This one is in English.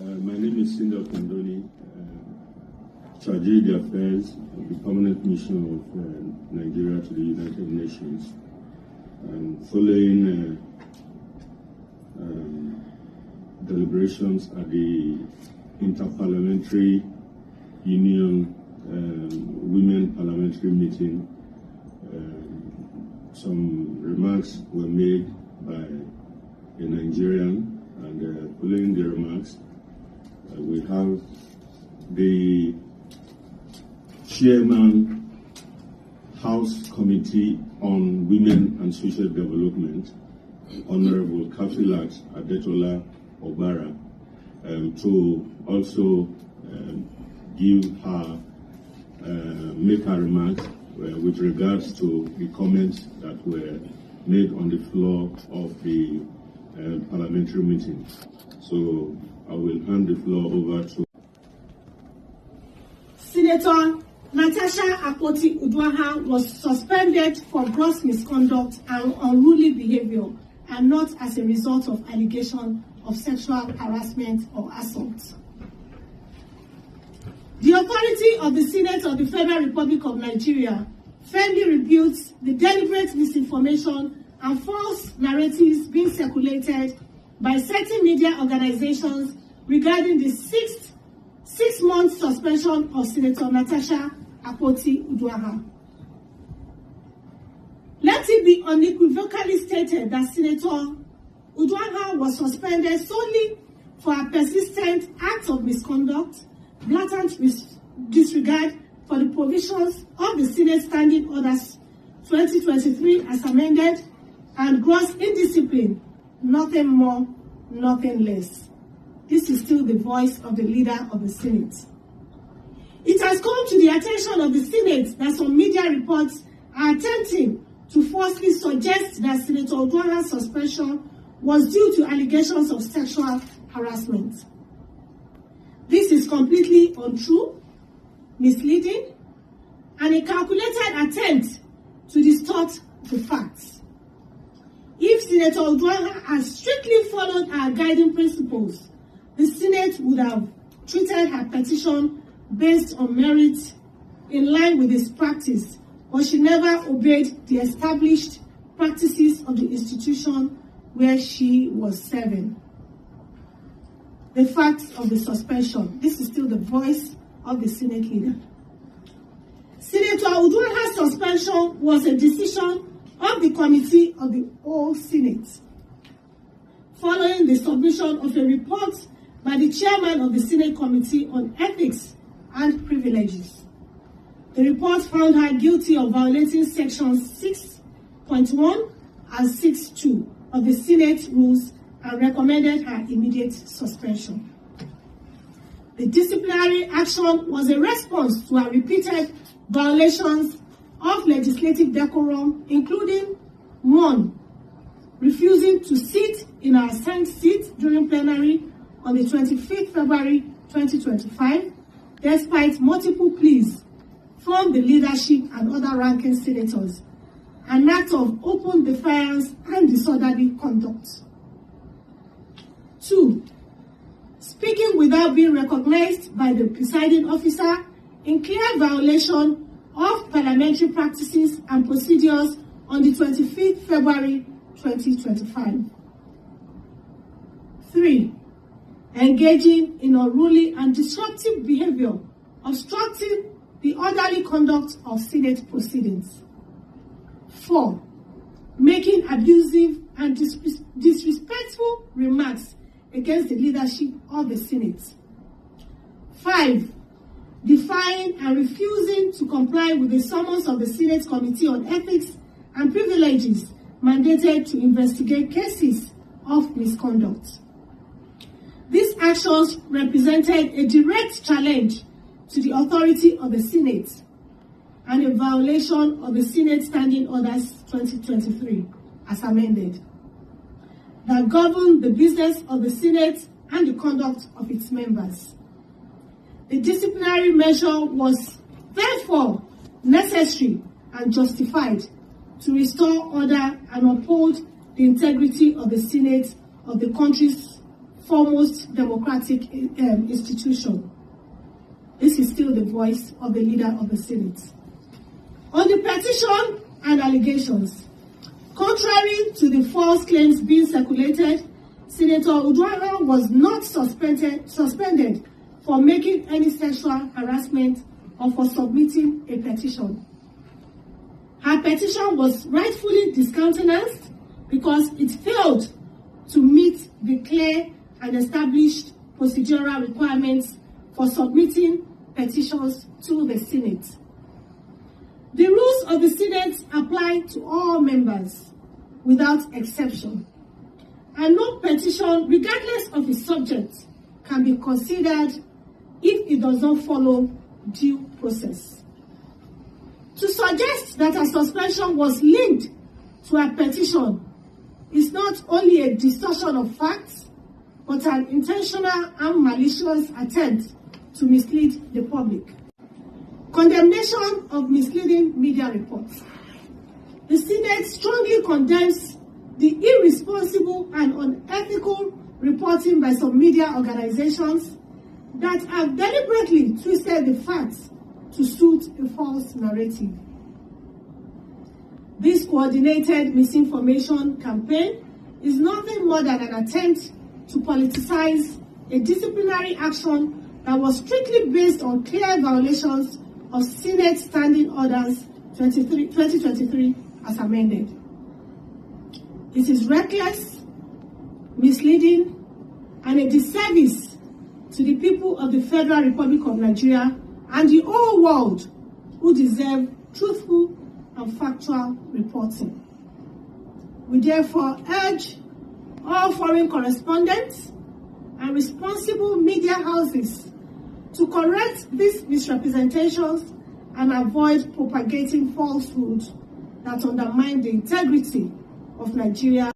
My name is Sindo Kandoni, Strategic Affairs of the Permanent Mission of Nigeria to the United Nations. Following deliberations at the Interparliamentary Union Women Parliamentary Meeting, some remarks were made by a Nigerian, and following the remarks, we have the Chairman, House Committee on Women and Social Development, Honorable Kafilat Adetola Obara, to also give her, make her remarks with regards to the comments that were made on the floor of the parliamentary meeting. So I will hand the floor over to Senator Natasha Akpoti-Uduaghan was suspended for gross misconduct and unruly behavior, and not as a result of allegation of sexual harassment or assault. The authority of the Senate of the Federal Republic of Nigeria firmly rebukes the deliberate misinformation and false narratives being circulated by certain media organizations regarding the six-month suspension of Senator Natasha Akpoti-Uduaghan. Let it be unequivocally stated that Senator Uduaghan was suspended solely for a persistent act of misconduct, blatant disregard for the provisions of the Senate Standing Orders 2023 as amended, and gross indiscipline, nothing more, nothing less. This is still the voice of the leader of the Senate. It has come to the attention of the Senate that some media reports are attempting to falsely suggest that Senator Uduaghan's suspension was due to allegations of sexual harassment. This is completely untrue, misleading, and a calculated attempt to distort the facts. If Senator Uduaghan had strictly followed our guiding principles, the Senate would have treated her petition based on merit in line with its practice, but she never obeyed the established practices of the institution where she was serving. The facts of the suspension. This is still the voice of the Senate leader. Senator Uduaghan's suspension was a decision of the Committee of the Whole Senate, following the submission of a report by the chairman of the Senate Committee on Ethics and Privileges. The report found her guilty of violating sections 6.1 and 6.2 of the Senate rules and recommended her immediate suspension. The disciplinary action was a response to her repeated violations of legislative decorum, including 1, refusing to sit in her assigned seat during plenary on the 25th February 2025, despite multiple pleas from the leadership and other ranking senators, an act of open defiance and disorderly conduct. 2, speaking without being recognized by the presiding officer in clear violation of parliamentary practices and procedures on the 25th February 2025. 3, engaging in unruly and disruptive behavior, obstructing the orderly conduct of Senate proceedings. 4, making abusive and disrespectful remarks against the leadership of the Senate. 5, defying and refusing to comply with the summons of the Senate Committee on Ethics and Privileges mandated to investigate cases of misconduct. These actions represented a direct challenge to the authority of the Senate and a violation of the Senate Standing Orders 2023 as amended, that govern the business of the Senate and the conduct of its members. The disciplinary measure was therefore necessary and justified to restore order and uphold the integrity of the Senate of the country's foremost democratic institution. This is still the voice of the leader of the Senate. On the petition and allegations, contrary to the false claims being circulated, Senator Uduaghan was not suspended for making any sexual harassment or for submitting a petition. Her petition was rightfully discountenanced because it failed to meet the clear and established procedural requirements for submitting petitions to the Senate. The rules of the Senate apply to all members without exception, and no petition, regardless of its subject, can be considered if it does not follow due process. To suggest that a suspension was linked to a petition is not only a distortion of facts, but an intentional and malicious attempt to mislead the public. Condemnation of misleading media reports. The Senate strongly condemns the irresponsible and unethical reporting by some media organizations that have deliberately twisted the facts to suit a false narrative. This coordinated misinformation campaign is nothing more than an attempt to politicize a disciplinary action that was strictly based on clear violations of Senate Standing Orders 2023 as amended. It is reckless, misleading, and a disservice to the people of the Federal Republic of Nigeria and the whole world who deserve truthful and factual reporting. We therefore urge all foreign correspondents and responsible media houses to correct these misrepresentations and avoid propagating falsehoods that undermine the integrity of Nigeria.